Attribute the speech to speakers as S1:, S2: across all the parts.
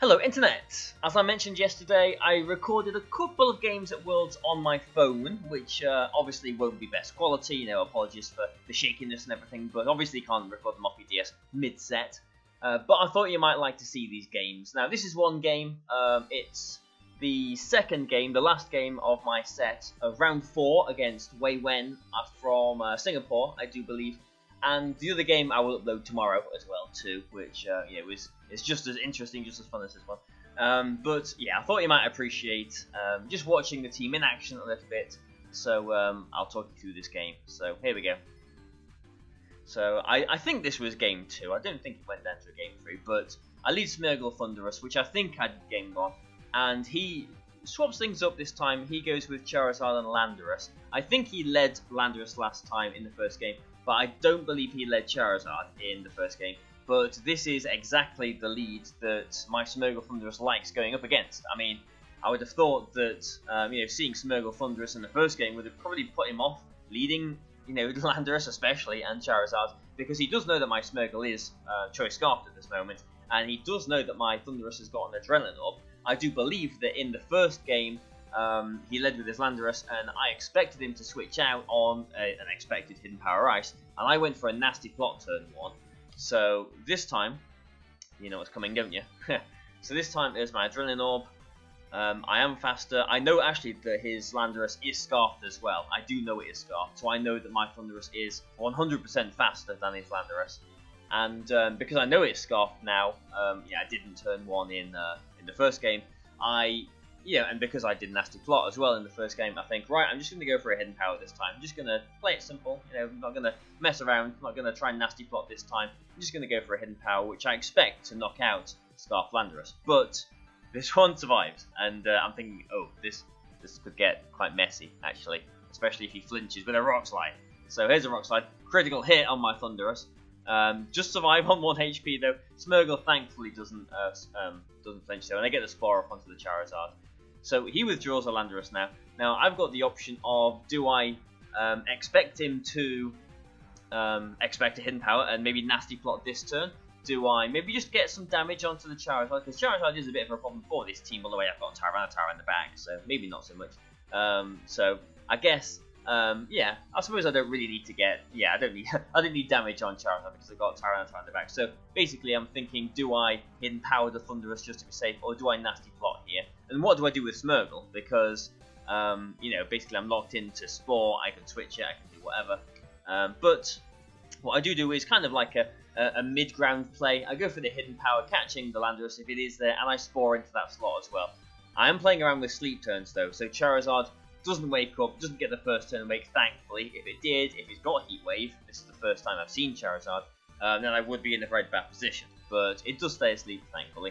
S1: Hello Internet! As I mentioned yesterday, I recorded a couple of games at Worlds on my phone, which obviously won't be best quality, apologies for the shakiness and everything, but obviously can't record them off your DS mid-set. But I thought you might like to see these games. Now this is one game, it's the second game, the last game of my set of round 4 against Wei Wen from Singapore, I do believe. And the other game I will upload tomorrow as well too, which is just as interesting, just as fun as this one. But yeah, I thought you might appreciate just watching the team in action a little bit. So I'll talk you through this game. So here we go. So I think this was game 2. I don't think it went down to a game 3, but I lead Smeargle Thunderous, which I think had game 1, and he swaps things up this time. He goes with Charizard and Landorus. I think he led Landorus last time in the first game, but I don't believe he led Charizard in the first game. But this is exactly the lead that my Smeargle Thunderous likes going up against. I mean, I would have thought that seeing Smeargle Thunderous in the first game would have probably put him off leading, Landorus especially and Charizard, because he does know that my Smeargle is Choice Scarfed at this moment, and he does know that my Thunderous has got an Adrenaline Orb. I do believe that in the first game, he led with his Landorus, and I expected him to switch out on an expected Hidden Power Ice, and I went for a nasty plot turn 1. So this time, you know what's coming, don't you? So this time there's my Adrenaline Orb. I am faster. I know actually that his Landorus is Scarfed as well. I do know it is Scarfed, so I know that my Thunderous is 100% faster than his Landorus. And because I know it's Scarfed now, I didn't turn 1 in the first game. And because I did Nasty Plot as well in the first game, I think, right, I'm just going to go for a Hidden Power this time. I'm just going to play it simple, I'm not going to mess around, I'm not going to try and Nasty Plot this time. I'm just going to go for a Hidden Power, which I expect to knock out Scarf Landorus. But this one survives, and I'm thinking, oh, this could get quite messy, actually, especially if he flinches with a Rock Slide. So here's a Rock Slide, critical hit on my Thunderous. Just survive on 1 HP though. Smeargle thankfully doesn't flinch though, and I get the Spore up onto the Charizard. So he withdraws a Landorus now. Now I've got the option of, do I expect him to expect a Hidden Power and maybe Nasty Plot this turn? Do I maybe just get some damage onto the Charizard? Because Charizard is a bit of a problem for this team, all the way I've got Tyranitar in the back, so maybe not so much. So I guess, I suppose I don't really need to get, I don't need damage on Charizard because I've got Tyranitar in the back. So basically I'm thinking, do I Hidden Power the Thunderous just to be safe, or do I Nasty Plot here? And what do I do with Smeargle? Because, basically I'm locked into Spore, I can switch it, I can do whatever. But what I do is kind of like a mid-ground play. I go for the Hidden Power, catching the Landorus if it is there, and I Spore into that slot as well. I am playing around with sleep turns though, so Charizard doesn't wake up, doesn't get the first turn awake, thankfully. If it did, if he's got Heat Wave, this is the first time I've seen Charizard, then I would be in a very bad position. But it does stay asleep, thankfully.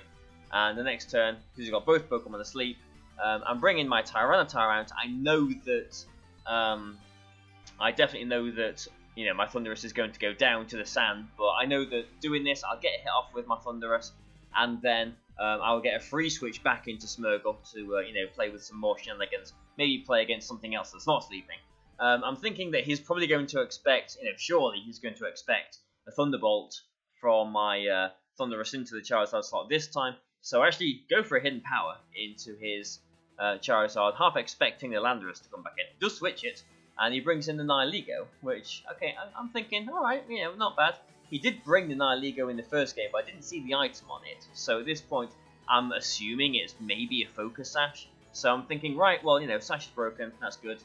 S1: And the next turn, because you've got both Pokemon asleep, I'm bringing my Tyranitar out. I know that, I definitely know that, my Thunderous is going to go down to the sand, but I know that doing this, I'll get hit off with my Thunderous, and then I'll get a free switch back into Smeargle to, play with some more shenanigans, maybe play against something else that's not sleeping. I'm thinking that he's probably going to expect, surely he's going to expect a Thunderbolt from my Thunderous into the Charizard slot this time. So I actually go for a Hidden Power into his Charizard, half expecting the Landorus to come back in. Just switch it, and he brings in the Nihilego, which, okay, I'm thinking, alright, not bad. He did bring the Nihilego in the first game, but I didn't see the item on it. So at this point, I'm assuming it's maybe a Focus Sash. So I'm thinking, right, well, Sash is broken, that's good,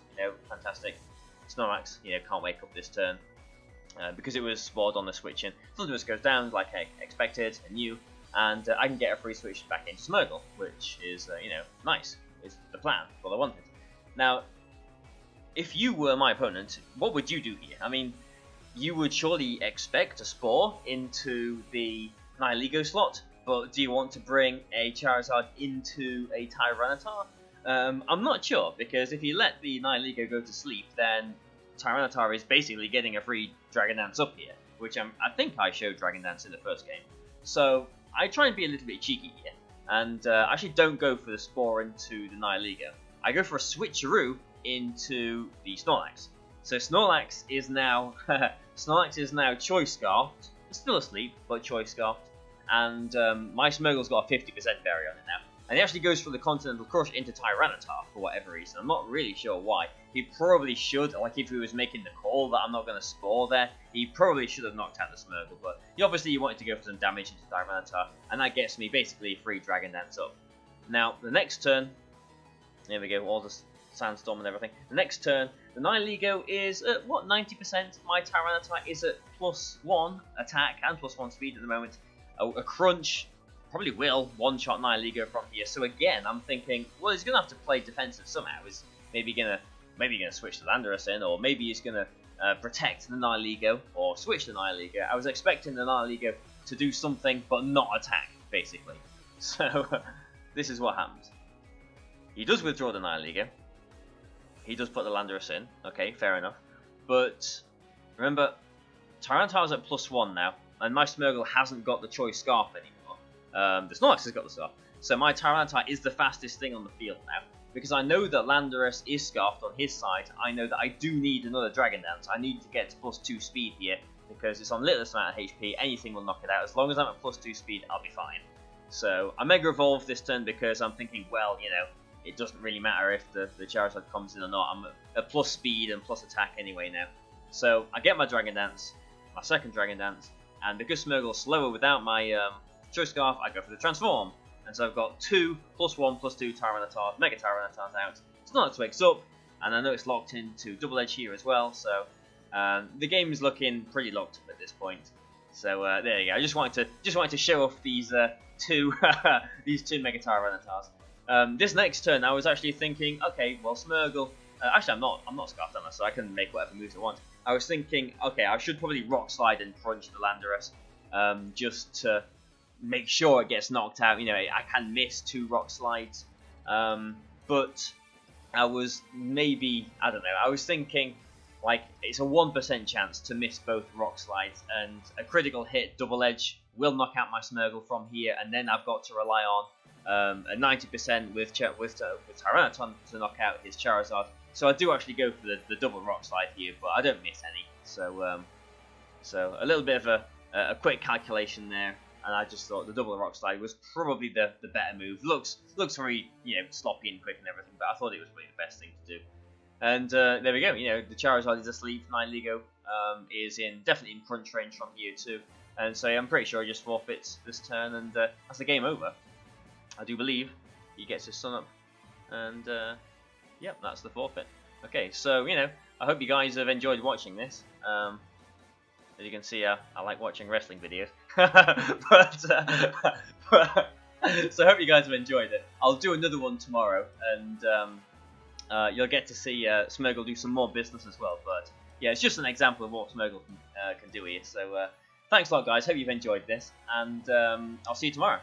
S1: fantastic. Snorlax, can't wake up this turn, because it was spored on the switch in. Thunderous goes down, like I expected, and knew. And I can get a free switch back into Smeargle, which is, nice. It's the plan, what I wanted. Now, if you were my opponent, what would you do here? I mean, you would surely expect a Spore into the Nihilego slot, but do you want to bring a Charizard into a Tyranitar? I'm not sure, because if you let the Nihilego go to sleep, then Tyranitar is basically getting a free Dragon Dance up here, which I think I showed Dragon Dance in the first game. So I try and be a little bit cheeky here, and actually don't go for the Spore into the Nihilego. I go for a switcheroo into the Snorlax. So Snorlax is now Choice Scarfed. It's still asleep, but Choice Scarfed. and my Smeargle's got a 50% berry on it now. And he actually goes for the Continental Crush into Tyranitar for whatever reason. I'm not really sure why. He probably should, like if he was making the call that I'm not going to Spore there, he probably should have knocked out the Smeargle. But obviously he wanted to go for some damage into Tyranitar, and that gets me basically 3 Dragon Dance up. Now, the next turn, there we go, all the Sandstorm and everything. The next turn, the Nihilego is at, what, 90%? My Tyranitar is at +1 attack and +1 speed at the moment. A Crunch probably will one-shot Nihilego from here. So again, I'm thinking, well, he's going to have to play defensive somehow. He's maybe gonna switch the Landorus in, or maybe he's going to protect the Nihilego, or switch the Nihilego. I was expecting the Nihilego to do something, but not attack, basically. So this is what happens. He does withdraw the Nihilego. He does put the Landorus in. Okay, fair enough. But remember, Tyranitar's at +1 now, and my Smeargle hasn't got the Choice Scarf anymore. The Snorlax has got the Scarf. So my Tyranitar is the fastest thing on the field now. Because I know that Landorus is Scarfed on his side, I know that I do need another Dragon Dance. I need to get to +2 speed here, because it's on littlest amount of HP, anything will knock it out. As long as I'm at +2 speed, I'll be fine. So I Mega Evolve this turn because I'm thinking, well, you know, it doesn't really matter if the Charizard comes in or not. I'm at plus speed and plus attack anyway now. So I get my Dragon Dance, my second Dragon Dance, and because Smeargle's slower without my Choice Scarf, I go for the Transform. And so I've got 2 +1/+2 Tyranitars, Mega Tyranitars out. Snorlax wakes up, and I know it's locked into Double Edge here as well, so the game is looking pretty locked up at this point. So there you go. I just wanted to show off these two these 2 Mega Tyranitars. This next turn, I was actually thinking, okay, well Smeargle. Actually, I'm not Scarfed on, so I can make whatever moves I want. I was thinking, okay, I should probably Rock Slide and Crunch the Landorus, just to make sure it gets knocked out. You know, I can miss 2 Rock Slides, but I was maybe, I don't know, I was thinking like it's a 1% chance to miss both Rock Slides, and a critical hit Double Edge will knock out my Smeargle from here, and then I've got to rely on a 90% with Tyranitar to knock out his Charizard. So I do actually go for the double Rock Slide here, but I don't miss any. So so a little bit of a quick calculation there, and I just thought the double Rock Slide was probably the better move. Looks very, you know, sloppy and quick and everything, but I thought it was probably the best thing to do. And there we go. You know, the Charizard is asleep. Nihilego is definitely in crunch range from here too, and so I'm pretty sure he just forfeits this turn, and that's the game over. I do believe he gets his sun up, and yep, that's the forfeit. Okay, so, you know, I hope you guys have enjoyed watching this. As you can see, I like watching wrestling videos. So I hope you guys have enjoyed it. I'll do another one tomorrow, and you'll get to see Smeargle do some more business as well. But yeah, it's just an example of what Smeargle can do here. So thanks a lot, guys. Hope you've enjoyed this, and I'll see you tomorrow.